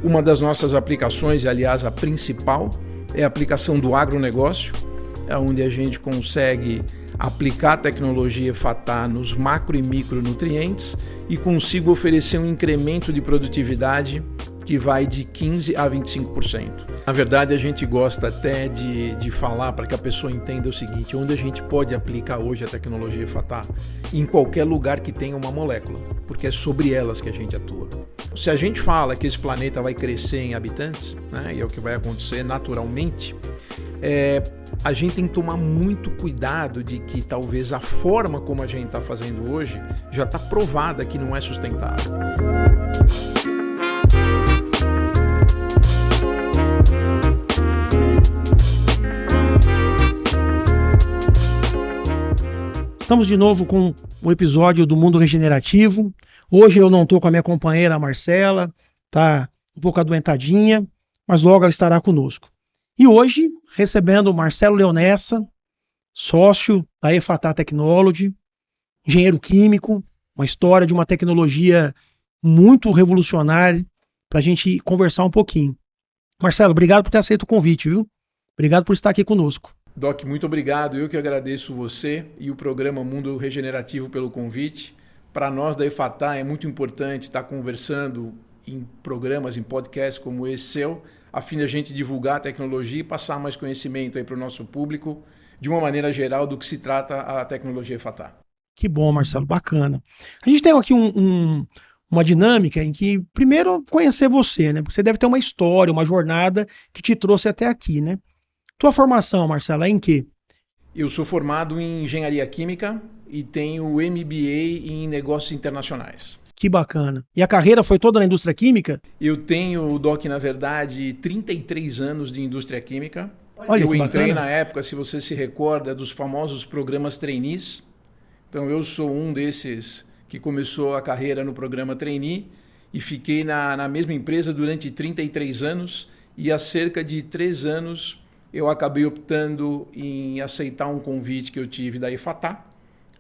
Uma das nossas aplicações, e aliás a principal, é a aplicação do agronegócio, onde a gente consegue aplicar a tecnologia FATTA nos macro e micronutrientes e consigo oferecer um incremento de produtividade que vai de 15% a 25%. Na verdade, a gente gosta até de falar para que a pessoa entenda o seguinte: onde a gente pode aplicar hoje a tecnologia FATTA? Em qualquer lugar que tenha uma molécula, porque é sobre elas que a gente atua. Se a gente fala que esse planeta vai crescer em habitantes, né, e é o que vai acontecer naturalmente, a gente tem que tomar muito cuidado de que talvez a forma como a gente está fazendo hoje já está provada que não é sustentável. Estamos de novo com o episódio do Mundo Regenerativo. Hoje eu não estou com a minha companheira Marcela, está um pouco adoentadinha, mas logo ela estará conosco. E hoje, recebendo o Marcelo Leonessa, sócio da FATTA Technology, engenheiro químico, uma história de uma tecnologia muito revolucionária, para a gente conversar um pouquinho. Marcelo, obrigado por ter aceito o convite, viu? Obrigado por estar aqui conosco. Doc, muito obrigado. Eu que agradeço você e o programa Mundo Regenerativo pelo convite. Para nós da FATTA é muito importante estar conversando em programas, em podcasts como esse seu, a fim de a gente divulgar a tecnologia e passar mais conhecimento para o nosso público, de uma maneira geral, do que se trata a tecnologia FATTA. Que bom, Marcelo, bacana. A gente tem aqui uma dinâmica em que, primeiro, conhecer você, né? Porque você deve ter uma história, uma jornada que te trouxe até aqui, né? Tua formação, Marcelo, é em quê? Eu sou formado em engenharia química e tenho MBA em negócios internacionais. Que bacana. E a carreira foi toda na indústria química? Eu tenho, Doc, na verdade, 33 anos de indústria química. Olha, eu que entrei bacana. na época, se você se recorda, dos famosos programas trainees. Então eu sou um desses que começou a carreira no programa trainee e fiquei na mesma empresa durante 33 anos e há cerca de 3 anos eu acabei optando em aceitar um convite que eu tive da FATTA,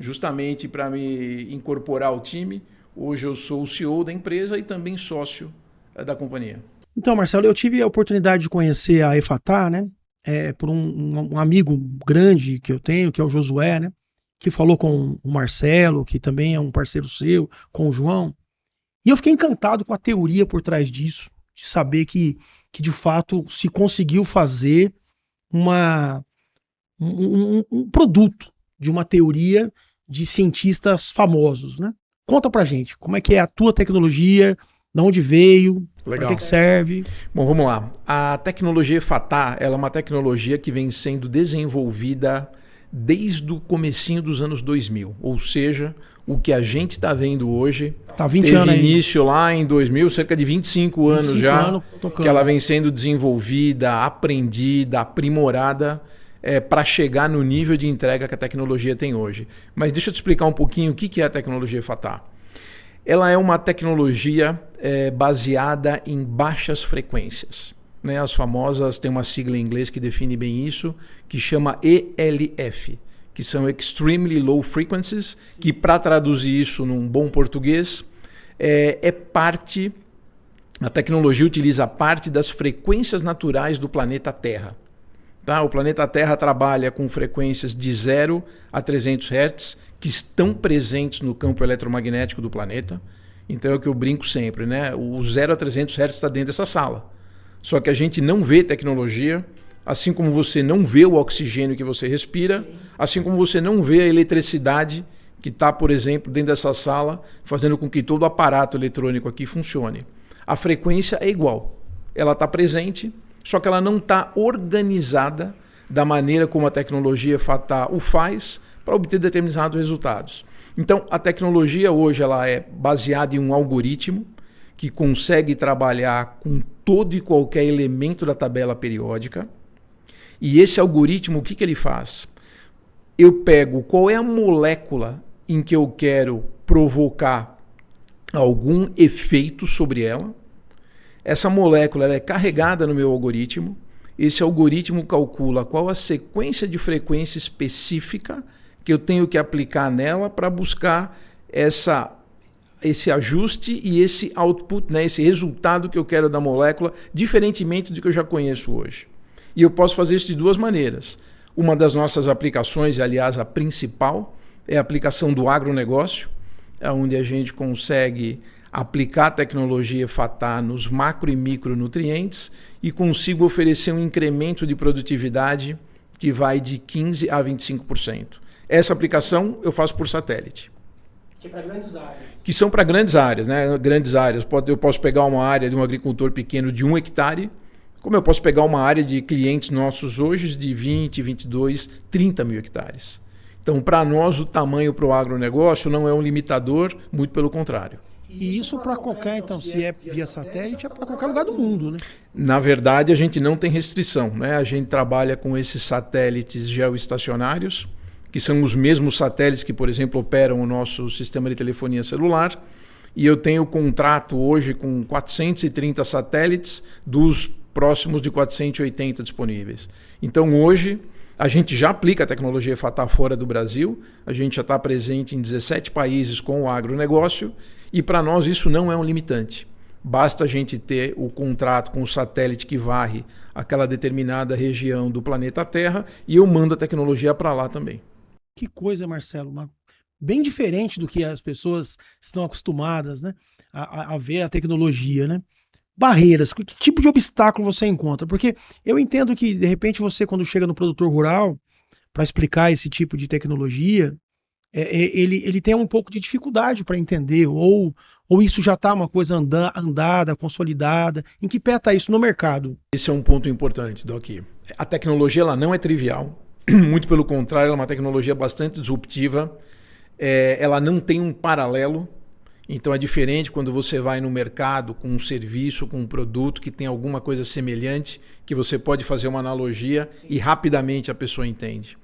justamente para me incorporar ao time. Hoje eu sou o CEO da empresa e também sócio da companhia. Então, Marcelo, eu tive a oportunidade de conhecer a FATTA, né? Por um amigo grande que eu tenho, que é o Josué, né? Que falou com o Marcelo, que também é um parceiro seu, com o João. E eu fiquei encantado com a teoria por trás disso, de saber que de fato se conseguiu fazer um produto de uma teoria de cientistas famosos, né? Conta pra gente, como é que é a tua tecnologia, de onde veio, para que serve? Bom, vamos lá. A tecnologia FATTA, ela é uma tecnologia que vem sendo desenvolvida desde o comecinho dos anos 2000, ou seja, o que a gente está vendo hoje teve início lá em 2000, cerca de 25 anos já, que ela vem sendo desenvolvida, aprendida, aprimorada para chegar no nível de entrega que a tecnologia tem hoje. Mas deixa eu te explicar um pouquinho o que é a tecnologia FATTA. Ela é uma tecnologia baseada em baixas frequências. Né? As famosas, tem uma sigla em inglês que define bem isso, que chama ELF, que são Extremely Low Frequencies, que para traduzir isso num bom português, a tecnologia utiliza parte das frequências naturais do planeta Terra. Tá? O planeta Terra trabalha com frequências de 0 a 300 Hz, que estão presentes no campo eletromagnético do planeta. Então é o que eu brinco sempre, né? O 0 a 300 Hz está dentro dessa sala. Só que a gente não vê tecnologia, assim como você não vê o oxigênio que você respira, assim como você não vê a eletricidade que está, por exemplo, dentro dessa sala, fazendo com que todo o aparato eletrônico aqui funcione. A frequência é igual, ela está presente, só que ela não está organizada da maneira como a tecnologia FATTA o faz para obter determinados resultados. Então, a tecnologia hoje ela é baseada em um algoritmo que consegue trabalhar com todo e qualquer elemento da tabela periódica. E esse algoritmo, o que ele faz? Eu pego qual é a molécula em que eu quero provocar algum efeito sobre ela. Essa molécula ela é carregada no meu algoritmo. Esse algoritmo calcula qual a sequência de frequência específica que eu tenho que aplicar nela para buscar esse ajuste e esse output, né, esse resultado que eu quero da molécula, diferentemente do que eu já conheço hoje. E eu posso fazer isso de duas maneiras. Uma das nossas aplicações, aliás, a principal, é a aplicação do agronegócio, onde a gente consegue aplicar a tecnologia FATTA nos macro e micronutrientes e consigo oferecer um incremento de produtividade que vai de 15% a 25%. Essa aplicação eu faço por satélite. Que é para grandes áreas. Que são para grandes áreas, né? Grandes áreas. Eu posso pegar uma área de um agricultor pequeno de 1 hectare, como eu posso pegar uma área de clientes nossos hoje de 20, 22, 30 mil hectares. Então, para nós, o tamanho para o agronegócio não é um limitador, muito pelo contrário. E isso para qualquer, então, se é via satélite, é para qualquer lugar do mundo, né? Na verdade, a gente não tem restrição, né? A gente trabalha com esses satélites geoestacionários, que são os mesmos satélites que, por exemplo, operam o nosso sistema de telefonia celular. E eu tenho contrato hoje com 430 satélites dos próximos de 480 disponíveis. Então, hoje, a gente já aplica a tecnologia FATTA fora do Brasil, a gente já está presente em 17 países com o agronegócio, e para nós isso não é um limitante. Basta a gente ter o contrato com o satélite que varre aquela determinada região do planeta Terra e eu mando a tecnologia para lá também. Que coisa, Marcelo, bem diferente do que as pessoas estão acostumadas, né, a ver a tecnologia, né? Barreiras, que tipo de obstáculo você encontra? Porque eu entendo que, de repente, você, quando chega no produtor rural, para explicar esse tipo de tecnologia, ele tem um pouco de dificuldade para entender, ou isso já está uma coisa andada, consolidada. Em que pé está isso no mercado? Esse é um ponto importante, Doc. A tecnologia ela não é trivial, muito pelo contrário, ela é uma tecnologia bastante disruptiva, ela não tem um paralelo. Então é diferente quando você vai no mercado com um serviço, com um produto que tem alguma coisa semelhante, que você pode fazer uma analogia e rapidamente a pessoa entende.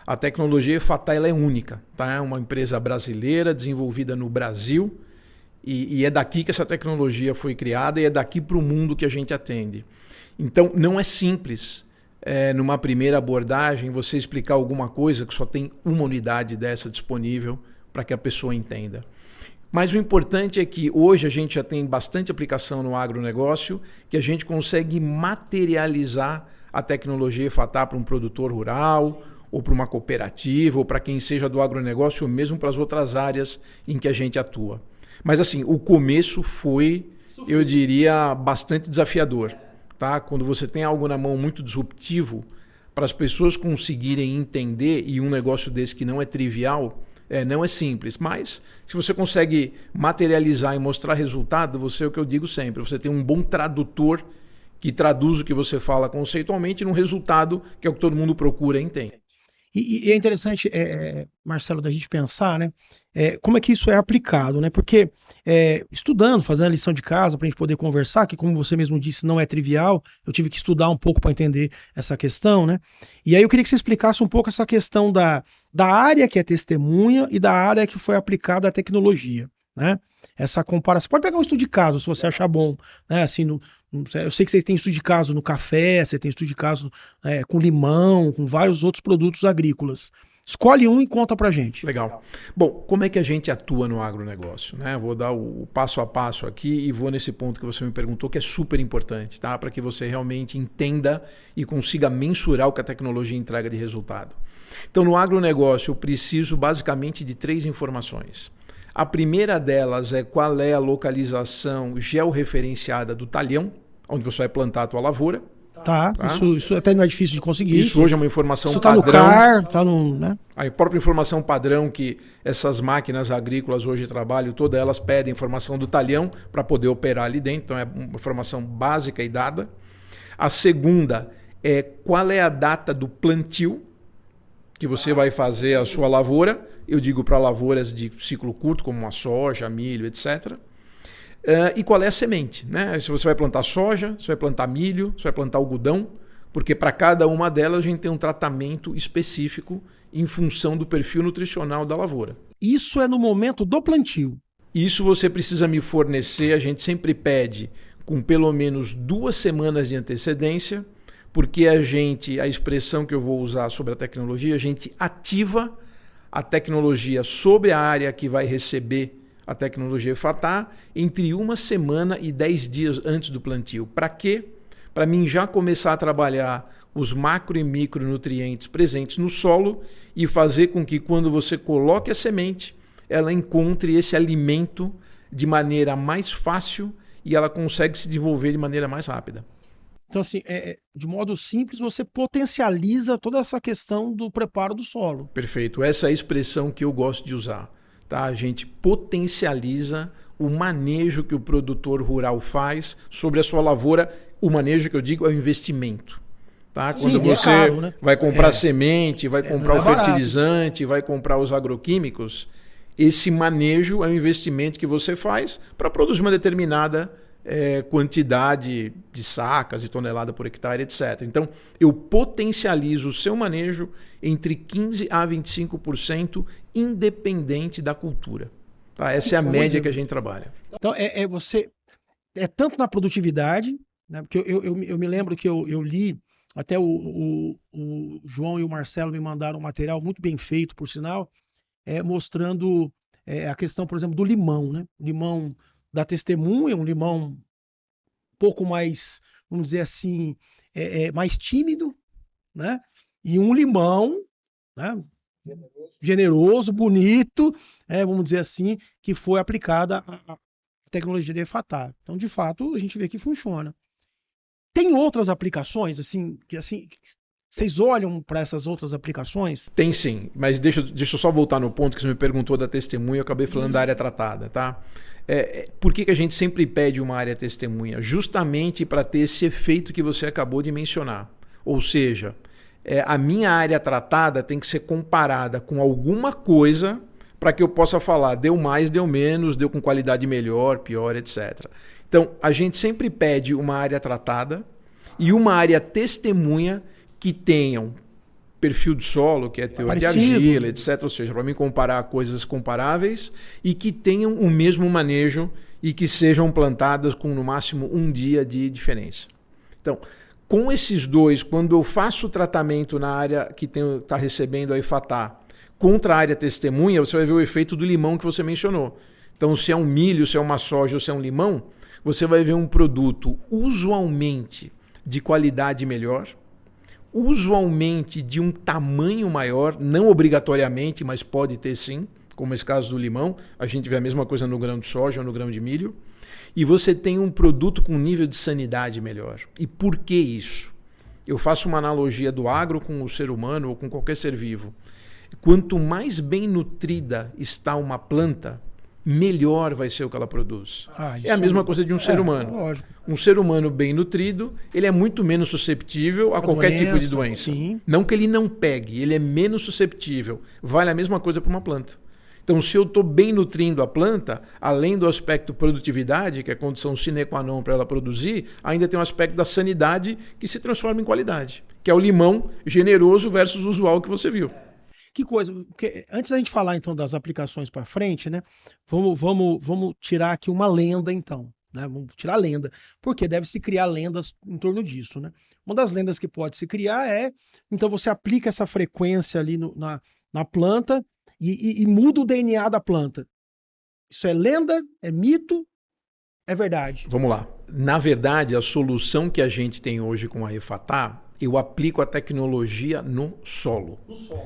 A tecnologia FATTA ela é única, tá? É uma empresa brasileira desenvolvida no Brasil e é daqui que essa tecnologia foi criada e é daqui para o mundo que a gente atende. Então não é simples, numa primeira abordagem, você explicar alguma coisa que só tem uma unidade dessa disponível para que a pessoa entenda. Mas o importante é que hoje a gente já tem bastante aplicação no agronegócio, que a gente consegue materializar a tecnologia FATTA para um produtor rural, ou para uma cooperativa, ou para quem seja do agronegócio, ou mesmo para as outras áreas em que a gente atua. Mas assim, o começo foi, eu diria, bastante desafiador. Tá? Quando você tem algo na mão muito disruptivo, para as pessoas conseguirem entender, e um negócio desse que não é trivial, não é simples, mas se você consegue materializar e mostrar resultado, você é o que eu digo sempre, você tem um bom tradutor que traduz o que você fala conceitualmente num resultado que é o que todo mundo procura e entende. E é interessante, Marcelo, da gente pensar, né, como é que isso é aplicado, né? Porque estudando, fazendo a lição de casa para a gente poder conversar, que como você mesmo disse, não é trivial, eu tive que estudar um pouco para entender essa questão, né? E aí eu queria que você explicasse um pouco essa questão da área que é testemunha e da área que foi aplicada a tecnologia, né? Essa comparação. Você pode pegar um estudo de caso, se você achar bom, né? Assim, eu sei que vocês têm estudo de caso no café, você tem estudo de caso com limão, com vários outros produtos agrícolas. Escolhe um e conta pra gente. Legal. Bom, como é que a gente atua no agronegócio? Né? Vou dar o passo a passo aqui e vou nesse ponto que você me perguntou, que é super importante, tá? Para que você realmente entenda e consiga mensurar o que a tecnologia entrega de resultado. Então, no agronegócio, eu preciso basicamente de 3 informações. A primeira delas é qual é a localização georreferenciada do talhão, onde você vai plantar a tua lavoura. Tá? Isso até não é difícil de conseguir. Isso hoje é uma informação isso padrão. Tá no CAR, tá no, né? A própria informação padrão que essas máquinas agrícolas hoje trabalham, todas elas pedem informação do talhão para poder operar ali dentro. Então é uma informação básica e dada. A segunda é qual é a data do plantio que você vai fazer a sua lavoura. Eu digo para lavouras de ciclo curto, como a soja, milho, etc. E qual é a semente, né? Se você vai plantar soja, se vai plantar milho, se vai plantar algodão, porque para cada uma delas a gente tem um tratamento específico em função do perfil nutricional da lavoura. Isso é no momento do plantio. Isso você precisa me fornecer, a gente sempre pede com pelo menos 2 semanas de antecedência, porque a expressão que eu vou usar sobre a tecnologia, a gente ativa a tecnologia sobre a área que vai receber a tecnologia EFATAR entre 1 semana e 10 dias antes do plantio. Para quê? Para mim já começar a trabalhar os macro e micronutrientes presentes no solo e fazer com que quando você coloque a semente, ela encontre esse alimento de maneira mais fácil e ela consegue se desenvolver de maneira mais rápida. Então, assim, de modo simples, você potencializa toda essa questão do preparo do solo. Perfeito. Essa é a expressão que eu gosto de usar. Tá? A gente potencializa o manejo que o produtor rural faz sobre a sua lavoura. O manejo que eu digo é o investimento. Tá? Sim, quando você caro, né? vai comprar semente, vai comprar o fertilizante, vai comprar os agroquímicos, esse manejo é um investimento que você faz para produzir uma determinada quantidade de sacas e tonelada por hectare, etc. Então, eu potencializo o seu manejo entre 15% a 25%, independente da cultura. Tá? Essa é a média que a gente trabalha. Então, você tanto na produtividade, né? Porque eu me lembro que eu li, até o João e o Marcelo me mandaram um material muito bem feito, por sinal, mostrando a questão, por exemplo, do limão, né? O limão da Testemunha, um limão um pouco mais, vamos dizer assim, mais tímido, né? E um limão, né? Generoso, bonito, vamos dizer assim, que foi aplicada a tecnologia de EFATAR. Então, de fato, a gente vê que funciona. Tem outras aplicações, assim, que vocês olham para essas outras aplicações? Tem sim, mas deixa eu só voltar no ponto que você me perguntou da testemunha, eu acabei falando da área tratada, tá? Por que a gente sempre pede uma área testemunha? Justamente para ter esse efeito que você acabou de mencionar. Ou seja, a minha área tratada tem que ser comparada com alguma coisa para que eu possa falar deu mais, deu menos, deu com qualidade melhor, pior, etc. Então, a gente sempre pede uma área tratada e uma área testemunha que tenham perfil de solo, que é teor de argila, etc. Ou seja, para mim comparar coisas comparáveis e que tenham o mesmo manejo e que sejam plantadas com no máximo um dia de diferença. Então, com esses dois, quando eu faço o tratamento na área que está recebendo a EFATAR contra a área testemunha, você vai ver o efeito do limão que você mencionou. Então, se é um milho, se é uma soja ou se é um limão, você vai ver um produto usualmente de qualidade melhor, usualmente de um tamanho maior, não obrigatoriamente, mas pode ter sim, como esse caso do limão. A gente vê a mesma coisa no grão de soja ou no grão de milho. E você tem um produto com nível de sanidade melhor. E por que isso? Eu faço uma analogia do agro com o ser humano ou com qualquer ser vivo. Quanto mais bem nutrida está uma planta, melhor vai ser o que ela produz. É a mesma coisa de um ser humano. Lógico. Um ser humano bem nutrido, ele é muito menos susceptível a qualquer tipo de doença. Sim. Não que ele não pegue, ele é menos susceptível. Vale a mesma coisa para uma planta. Então, se eu estou bem nutrindo a planta, além do aspecto produtividade, que é a condição sine qua non para ela produzir, ainda tem um aspecto da sanidade que se transforma em qualidade, que é o limão generoso versus o usual que você viu. Que coisa, porque antes da gente falar então das aplicações para frente, né? Vamos tirar aqui uma lenda então, né? Vamos tirar a lenda, porque deve se criar lendas em torno disso, né? Uma das lendas que pode se criar então você aplica essa frequência ali na planta e muda o DNA da planta. Isso é lenda? É mito? É verdade? Vamos lá. Na verdade, a solução que a gente tem hoje com a EFATAR, eu aplico a tecnologia no solo.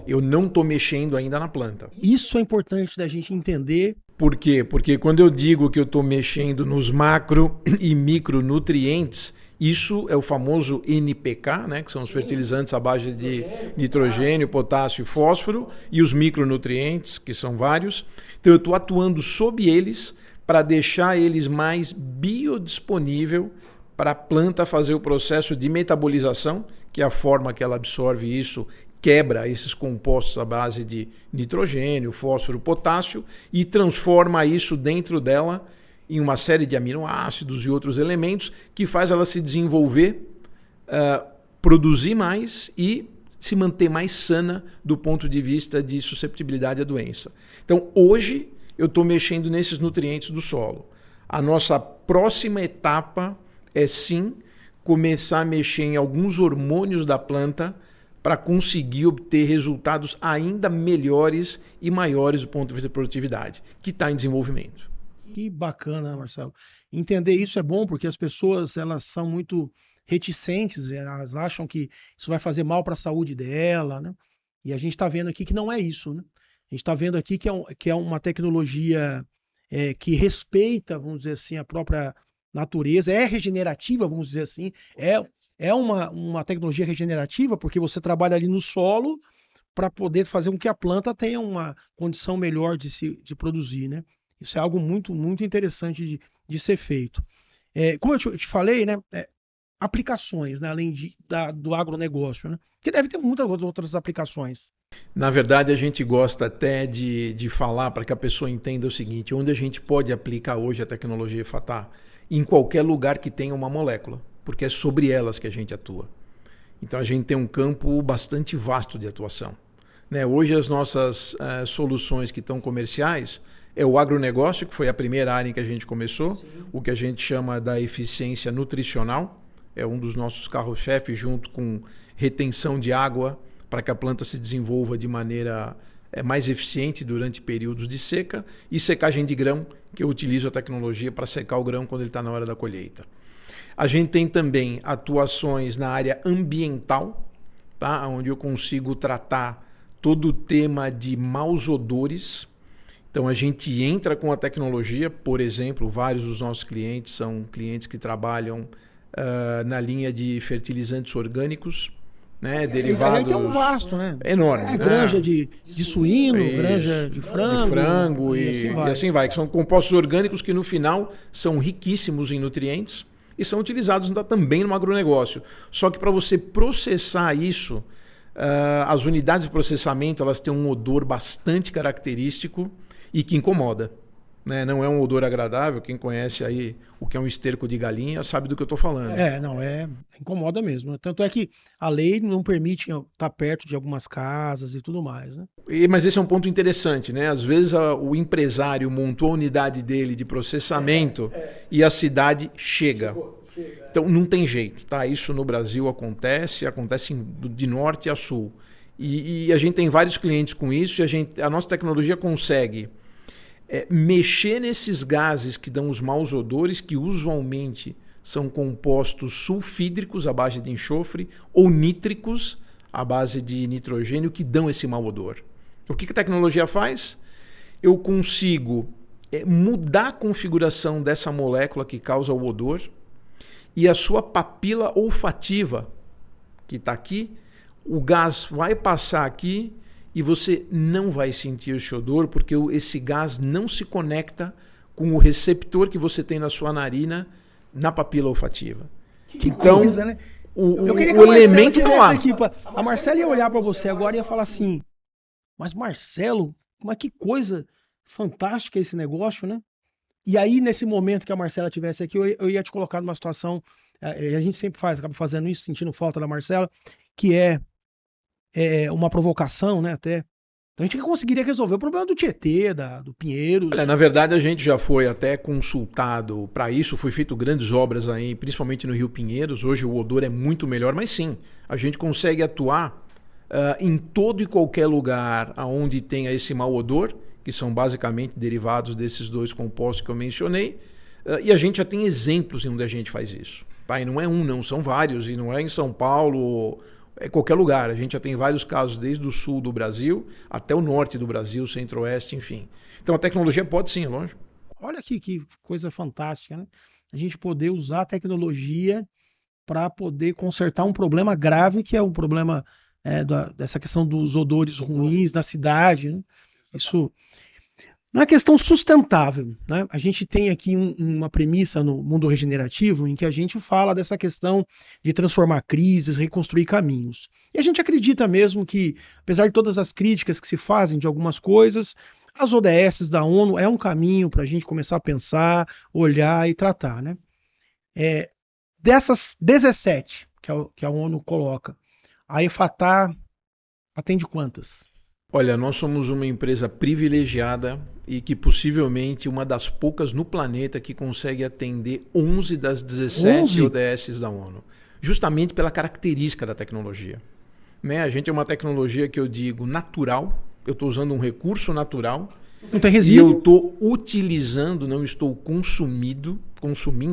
Eu não estou mexendo ainda na planta. Isso é importante da gente entender. Por quê? Porque quando eu digo que eu estou mexendo nos macro e micronutrientes, isso é o famoso NPK, né, que são os fertilizantes à base de nitrogênio, potássio e fósforo, e os micronutrientes, que são vários. Então eu estou atuando sob eles para deixar eles mais biodisponível para a planta fazer o processo de metabolização, que é a forma que ela absorve isso, quebra esses compostos à base de nitrogênio, fósforo, potássio e transforma isso dentro dela em uma série de aminoácidos e outros elementos que faz ela se desenvolver, produzir mais e se manter mais sana do ponto de vista de susceptibilidade à doença. Então, hoje, eu estou mexendo nesses nutrientes do solo. A nossa próxima etapa é sim começar a mexer em alguns hormônios da planta para conseguir obter resultados ainda melhores e maiores do ponto de vista de produtividade, que está em desenvolvimento. Que bacana, Marcelo. Entender isso é bom porque as pessoas elas são muito reticentes, elas acham que isso vai fazer mal para a saúde dela, né? E a gente está vendo aqui que não é isso, né? A gente está vendo aqui que é uma tecnologia que respeita, vamos dizer assim, a própria natureza, é regenerativa, vamos dizer assim, é uma tecnologia regenerativa porque você trabalha ali no solo para poder fazer com que a planta tenha uma condição melhor de produzir, né? Isso é algo muito, muito interessante de ser feito. Como eu te falei, né? Aplicações, né? Além do agronegócio, né? Que deve ter muitas outras aplicações. Na verdade, a gente gosta até de falar para que a pessoa entenda o seguinte: onde a gente pode aplicar hoje a tecnologia FATAR? Em qualquer lugar que tenha uma molécula, porque é sobre elas que a gente atua. Então a gente tem um campo bastante vasto de atuação. Né? Hoje as nossas soluções que estão comerciais é o agronegócio, que foi a primeira área em que a gente começou, sim, o que a gente chama da eficiência nutricional, é um dos nossos carros-chefe, junto com retenção de água, para que a planta se desenvolva de maneira mais eficiente durante períodos de seca, e secagem de grão, que eu utilizo a tecnologia para secar o grão quando ele está na hora da colheita. A gente tem também atuações na área ambiental, tá? Onde eu consigo tratar todo o tema de maus odores. Então a gente entra com a tecnologia, por exemplo, vários dos nossos clientes são clientes que trabalham na linha de fertilizantes orgânicos, né, derivados. É um vasto, né? Enorme. É granja de suíno, granja de frango e assim vai, que são compostos orgânicos que no final são riquíssimos em nutrientes e são utilizados também no agronegócio. Só que para você processar isso, as unidades de processamento elas têm um odor bastante característico e que incomoda. Né? Não é um odor agradável. Quem conhece aí o que é um esterco de galinha sabe do que eu estou falando. Incomoda mesmo. Tanto é que a lei não permite estar perto de algumas casas e tudo mais. Né? Mas esse é um ponto interessante. Né? Às vezes o empresário montou a unidade dele de processamento e a cidade chega. Então não tem jeito. Tá? Isso no Brasil acontece de norte a sul. E a gente tem vários clientes com isso e a nossa tecnologia consegue mexer nesses gases que dão os maus odores, que usualmente são compostos sulfídricos à base de enxofre ou nítricos à base de nitrogênio que dão esse mau odor. O que a tecnologia faz? Eu consigo mudar a configuração dessa molécula que causa o odor e a sua papila olfativa, que está aqui, o gás vai passar aqui e você não vai sentir esse odor porque esse gás não se conecta com o receptor que você tem na sua narina na papila olfativa. Então, coisa, né? o elemento está lá. A Marcela ia olhar para você agora e ia falar assim, mas Marcelo, mas que coisa fantástica esse negócio, né? E aí, nesse momento que a Marcela estivesse aqui, eu ia te colocar numa situação, a gente sempre acaba fazendo isso, sentindo falta da Marcela, que é uma provocação, né, até. Então a gente conseguiria resolver o problema do Tietê, do Pinheiros. Olha, na verdade a gente já foi até consultado para isso, foi feito grandes obras aí, principalmente no Rio Pinheiros. Hoje o odor é muito melhor, mas sim, a gente consegue atuar em todo e qualquer lugar onde tenha esse mau odor, que são basicamente derivados desses dois compostos que eu mencionei, e a gente já tem exemplos em onde a gente faz isso. Tá? E não é um, não, são vários, e não é em São Paulo, é qualquer lugar. A gente já tem vários casos desde o sul do Brasil até o norte do Brasil, centro-oeste, enfim. Então a tecnologia pode sim, é lógico. Olha aqui que coisa fantástica, né? A gente poder usar a tecnologia para poder consertar um problema grave, que é o problema dessa questão dos odores ruins na cidade, né? Isso não é questão sustentável, né? A gente tem aqui uma premissa no mundo regenerativo em que a gente fala dessa questão de transformar crises, reconstruir caminhos. E a gente acredita mesmo que, apesar de todas as críticas que se fazem de algumas coisas, as ODS da ONU é um caminho para a gente começar a pensar, olhar e tratar, né? Dessas 17 que a ONU coloca, a EFATAR atende quantas? Olha, nós somos uma empresa privilegiada e que possivelmente uma das poucas no planeta que consegue atender 11 das 17 ODS da ONU, justamente pela característica da tecnologia. Né? A gente é uma tecnologia que eu digo natural, eu estou usando um recurso natural Não tem E resíduo. eu estou utilizando, não estou consumindo,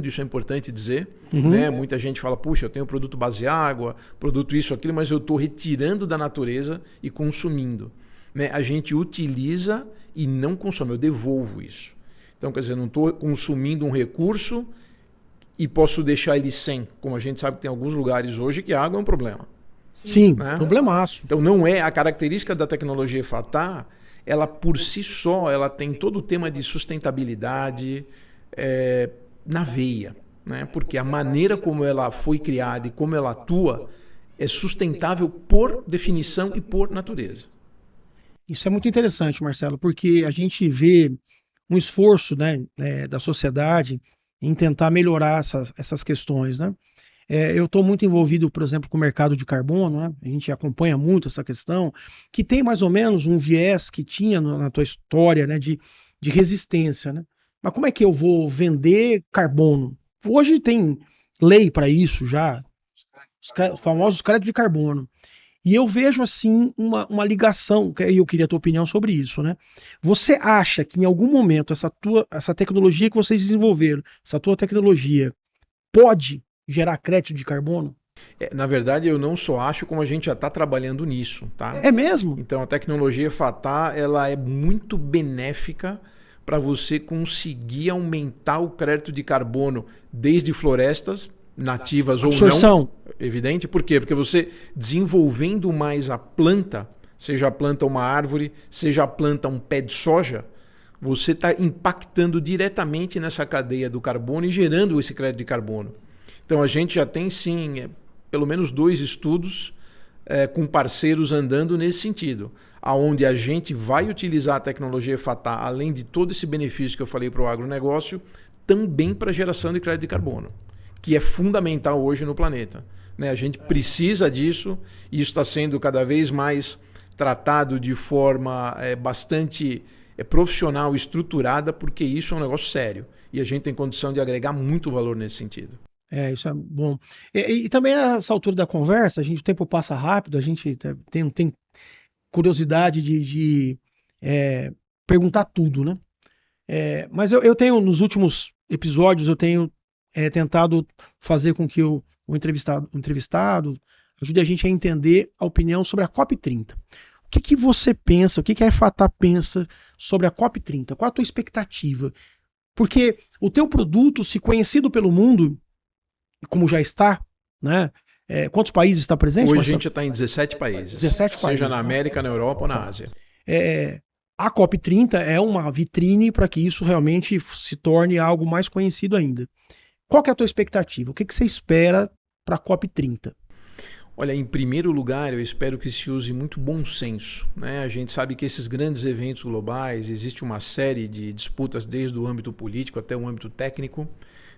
isso é importante dizer. Né? Muita gente fala, puxa, eu tenho produto base água, produto isso, aquilo, mas eu estou retirando da natureza e consumindo. Né? A gente utiliza e não consome, eu devolvo isso. Então, quer dizer, não estou consumindo um recurso e posso deixar ele sem. Como a gente sabe que tem alguns lugares hoje que a água é um problema. Sim, Né? problemaço. Então, não é a característica da tecnologia FATA, ela por si só, ela tem todo o tema de sustentabilidade na veia. Né? Porque a maneira como ela foi criada e como ela atua é sustentável por definição e por natureza. Isso é muito interessante, Marcelo, porque a gente vê um esforço, né, da sociedade em tentar melhorar essas questões, né? Eu estou muito envolvido, por exemplo, com o mercado de carbono, né? A gente acompanha muito essa questão, que tem mais ou menos um viés que tinha na tua história, né, de resistência, né? Mas como é que eu vou vender carbono? Hoje tem lei para isso já, os famosos créditos de carbono. E eu vejo assim uma ligação, e eu queria a tua opinião sobre isso, né? Você acha que em algum momento essa tecnologia que vocês desenvolveram, essa tua tecnologia, pode gerar crédito de carbono? Na verdade, eu não só acho, como a gente já está trabalhando nisso. Tá? É mesmo? Então, a tecnologia FATA ela é muito benéfica para você conseguir aumentar o crédito de carbono desde florestas, nativas ou não. Evidente. Por quê? Porque você desenvolvendo mais a planta, seja a planta uma árvore, seja a planta um pé de soja, você está impactando diretamente nessa cadeia do carbono e gerando esse crédito de carbono. Então a gente já tem sim pelo menos 2 estudos com parceiros andando nesse sentido, aonde a gente vai utilizar a tecnologia FATA, além de todo esse benefício que eu falei para o agronegócio, também para a geração de crédito de carbono, que é fundamental hoje no planeta. Né? A gente precisa disso e isso está sendo cada vez mais tratado de forma bastante profissional, estruturada, porque isso é um negócio sério e a gente tem condição de agregar muito valor nesse sentido. Isso é bom. E também nessa altura da conversa, o tempo passa rápido, a gente tem curiosidade de perguntar tudo, né? Mas eu tenho, nos últimos episódios, eu tenho tentado fazer com que o entrevistado ajude a gente a entender a opinião sobre a COP30. O que você pensa, o que a FATA pensa sobre a COP30? Qual a tua expectativa? Porque o teu produto, se conhecido pelo mundo, como já está, né? Quantos países está presente? Hoje Marcelo? a gente está em 17 países. 17 seja países. Na América, na Europa ou na Ásia. A COP30 é uma vitrine para que isso realmente se torne algo mais conhecido ainda. Qual que é a tua expectativa? O que você espera para a COP30? Olha, em primeiro lugar, eu espero que se use muito bom senso. Né? A gente sabe que esses grandes eventos globais, existe uma série de disputas desde o âmbito político até o âmbito técnico,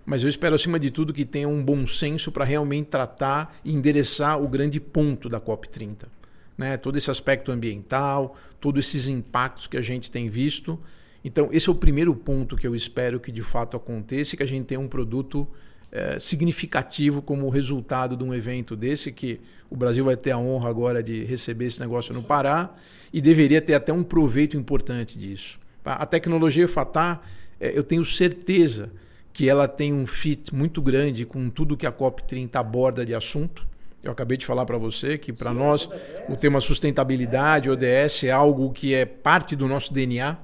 mas eu espero, acima de tudo, que tenha um bom senso para realmente tratar e endereçar o grande ponto da COP30. Né? Todo esse aspecto ambiental, todos esses impactos que a gente tem visto. Então, esse é o primeiro ponto que eu espero que de fato aconteça e que a gente tenha um produto significativo como resultado de um evento desse, que o Brasil vai ter a honra agora de receber esse negócio no Pará e deveria ter até um proveito importante disso. A tecnologia FATA, eu tenho certeza que ela tem um fit muito grande com tudo que a COP30 aborda de assunto. Eu acabei de falar para você que para nós o tema sustentabilidade, ODS, é algo que é parte do nosso DNA.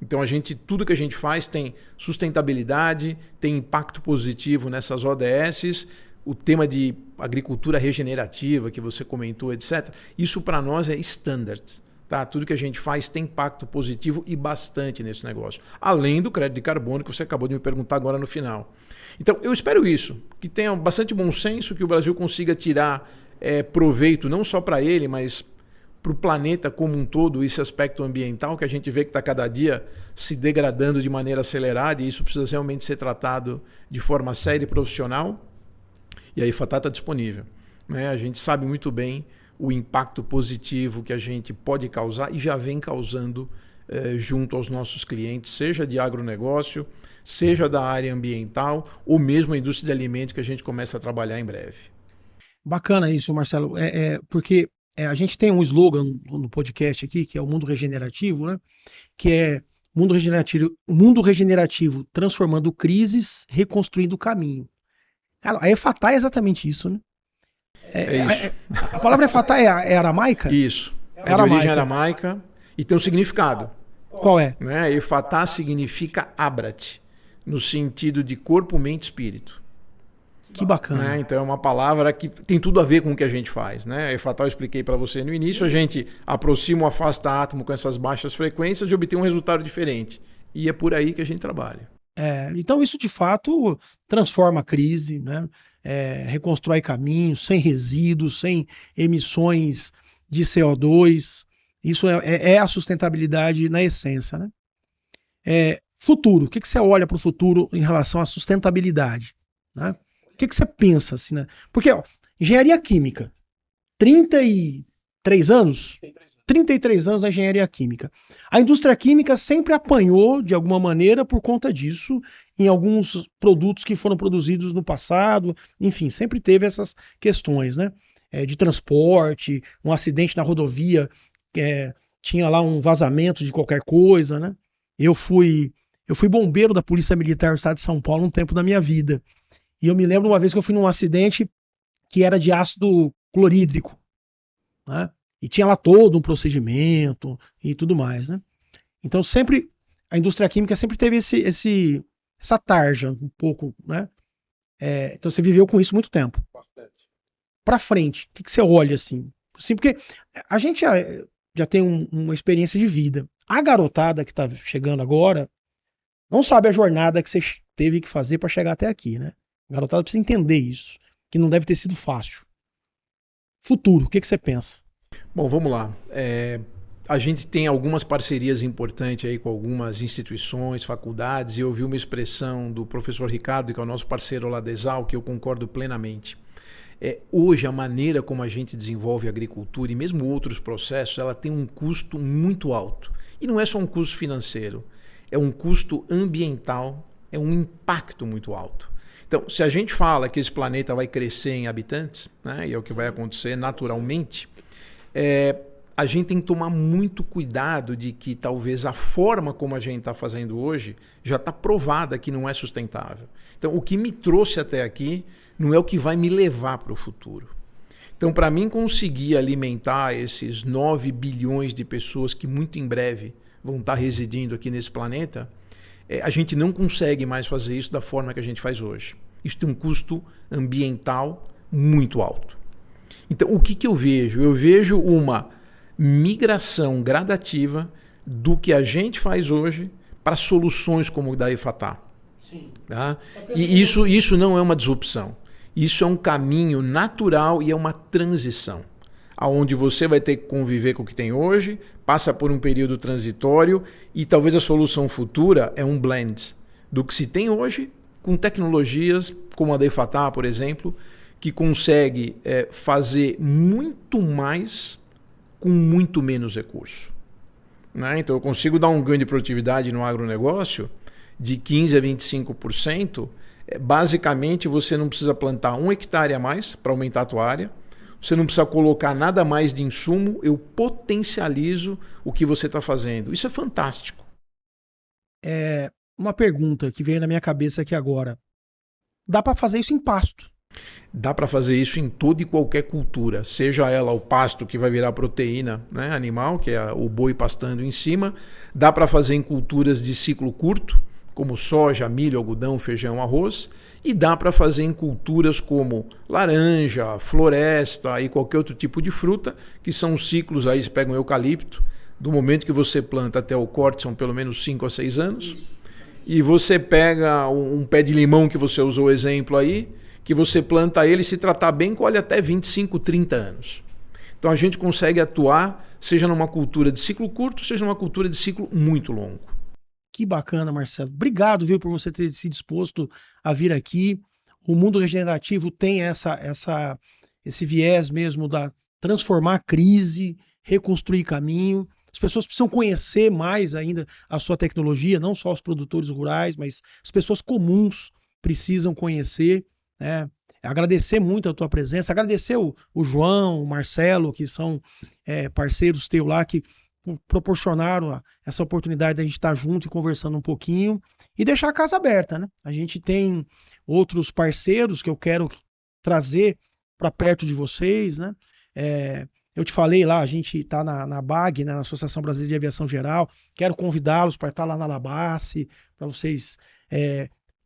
Então tudo que a gente faz tem sustentabilidade, tem impacto positivo nessas ODSs, o tema de agricultura regenerativa que você comentou, etc. Isso para nós é standard. Tá? Tudo que a gente faz tem impacto positivo e bastante nesse negócio. Além do crédito de carbono que você acabou de me perguntar agora no final. Então eu espero isso, que tenha bastante bom senso, que o Brasil consiga tirar proveito não só para ele, mas para o planeta como um todo, esse aspecto ambiental que a gente vê que está cada dia se degradando de maneira acelerada e isso precisa realmente ser tratado de forma séria e profissional. E aí a FATA está disponível. Né? A gente sabe muito bem o impacto positivo que a gente pode causar e já vem causando junto aos nossos clientes, seja de agronegócio, seja da área ambiental ou mesmo a indústria de alimentos que a gente começa a trabalhar em breve. Bacana isso, Marcelo, porque a gente tem um slogan no podcast aqui, que é o Mundo Regenerativo, né? Que é Mundo regenerativo transformando crises, reconstruindo o caminho. Cara, a Efatá é exatamente isso, né? É isso. A palavra Efatá é aramaica? Isso. É de origem aramaica e tem um significado. Qual é? Né? Efatá significa abra-te, no sentido de corpo, mente e espírito. Que bacana. Né? Então é uma palavra que tem tudo a ver com o que a gente faz. Né? Efatá eu expliquei para você no início, a gente aproxima ou afasta átomo com essas baixas frequências e obtém um resultado diferente. E é por aí que a gente trabalha. Então isso de fato transforma a crise, né? Reconstrói caminhos, sem resíduos, sem emissões de CO2. Isso é a sustentabilidade na essência, né? Futuro, o que você olha para o futuro em relação à sustentabilidade? Né? O que você pensa? Assim, né? Porque engenharia química, 33 anos? 33 anos na engenharia química. A indústria química sempre apanhou, de alguma maneira, por conta disso, em alguns produtos que foram produzidos no passado. Enfim, sempre teve essas questões, né? De transporte, um acidente na rodovia, tinha lá um vazamento de qualquer coisa, né? Eu fui bombeiro da Polícia Militar do Estado de São Paulo um tempo da minha vida. E eu me lembro uma vez que eu fui num acidente que era de ácido clorídrico, né? E tinha lá todo um procedimento e tudo mais, né? Então sempre a indústria química sempre teve essa tarja um pouco, né? Então você viveu com isso muito tempo. Bastante. Para frente, o que você olha assim? Porque a gente já tem uma experiência de vida. A garotada que está chegando agora não sabe a jornada que você teve que fazer para chegar até aqui, né? A garotada precisa entender isso, que não deve ter sido fácil. Futuro, o que você pensa? Bom, vamos lá. A gente tem algumas parcerias importantes aí com algumas instituições, faculdades, e eu ouvi uma expressão do professor Ricardo, que é o nosso parceiro lá da Exal, que eu concordo plenamente. Hoje, a maneira como a gente desenvolve a agricultura e mesmo outros processos, ela tem um custo muito alto. E não é só um custo financeiro, é um custo ambiental, é um impacto muito alto. Então, se a gente fala que esse planeta vai crescer em habitantes, né, e é o que vai acontecer naturalmente, a gente tem que tomar muito cuidado de que talvez a forma como a gente está fazendo hoje já está provada que não é sustentável. Então, o que me trouxe até aqui não é o que vai me levar para o futuro. Então, para mim conseguir alimentar esses 9 bilhões de pessoas que muito em breve vão estar residindo aqui nesse planeta, a gente não consegue mais fazer isso da forma que a gente faz hoje. Isso tem um custo ambiental muito alto. Então, o que eu vejo? Eu vejo uma migração gradativa do que a gente faz hoje para soluções como o da Efatá. Sim. Tá? E isso não é uma disrupção. Isso é um caminho natural e é uma transição, aonde você vai ter que conviver com o que tem hoje, passa por um período transitório e talvez a solução futura é um blend do que se tem hoje com tecnologias como a da Efatá, por exemplo, que consegue fazer muito mais com muito menos recurso. Né? Então eu consigo dar um ganho de produtividade no agronegócio de 15% a 25%. Basicamente você não precisa plantar 1 hectare a mais para aumentar a tua área, você não precisa colocar nada mais de insumo, eu potencializo o que você está fazendo. Isso é fantástico. Uma pergunta que veio na minha cabeça aqui agora. Dá para fazer isso em pasto? Dá para fazer isso em toda e qualquer cultura, seja ela o pasto que vai virar proteína, né, animal, que é o boi pastando em cima, dá para fazer em culturas de ciclo curto, como soja, milho, algodão, feijão, arroz, e dá para fazer em culturas como laranja, floresta e qualquer outro tipo de fruta, que são ciclos, aí você pega um eucalipto, do momento que você planta até o corte são pelo menos 5 a 6 anos, e você pega um pé de limão que você usou o exemplo aí, que você planta ele, se tratar bem, colhe até 25, 30 anos. Então a gente consegue atuar, seja numa cultura de ciclo curto, seja numa cultura de ciclo muito longo. Que bacana, Marcelo. Obrigado, viu, por você ter se disposto a vir aqui. O mundo regenerativo tem esse viés mesmo da transformar a crise, reconstruir caminho. As pessoas precisam conhecer mais ainda a sua tecnologia, não só os produtores rurais, mas as pessoas comuns precisam conhecer. Agradecer muito a tua presença, agradecer o João, o Marcelo, que são parceiros teus lá, que proporcionaram essa oportunidade de a gente estar junto e conversando um pouquinho e deixar a casa aberta, né? A gente tem outros parceiros que eu quero trazer para perto de vocês, né? Eu te falei lá, a gente está na BAG, né, na Associação Brasileira de Aviação Geral. Quero convidá-los para estar lá na Labace, para vocês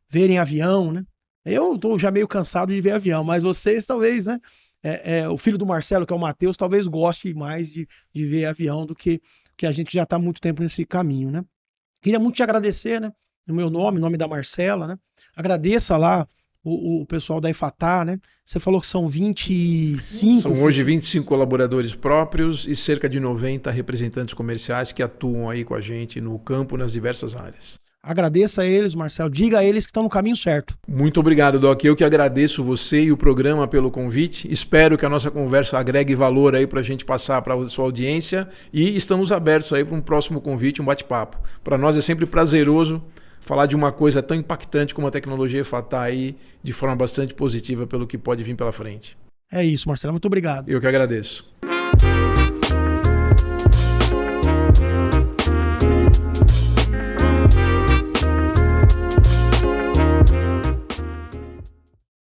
verem avião, né? Eu estou já meio cansado de ver avião, mas vocês talvez, né? O filho do Marcelo, que é o Matheus, talvez goste mais de ver avião do que a gente já está há muito tempo nesse caminho, né? Queria muito te agradecer, né? No meu nome, em nome da Marcela, né? Agradeça lá o pessoal da IFATAR, né? Você falou que são 25... São hoje 25 colaboradores próprios e cerca de 90 representantes comerciais que atuam aí com a gente no campo, nas diversas áreas. Agradeça a eles, Marcelo. Diga a eles que estão no caminho certo. Muito obrigado, Doc. Eu que agradeço você e o programa pelo convite. Espero que a nossa conversa agregue valor aí para a gente passar para a sua audiência e estamos abertos aí para um próximo convite, um bate-papo. Para nós é sempre prazeroso falar de uma coisa tão impactante como a tecnologia IFATAR aí de forma bastante positiva pelo que pode vir pela frente. É isso, Marcelo. Muito obrigado. Eu que agradeço.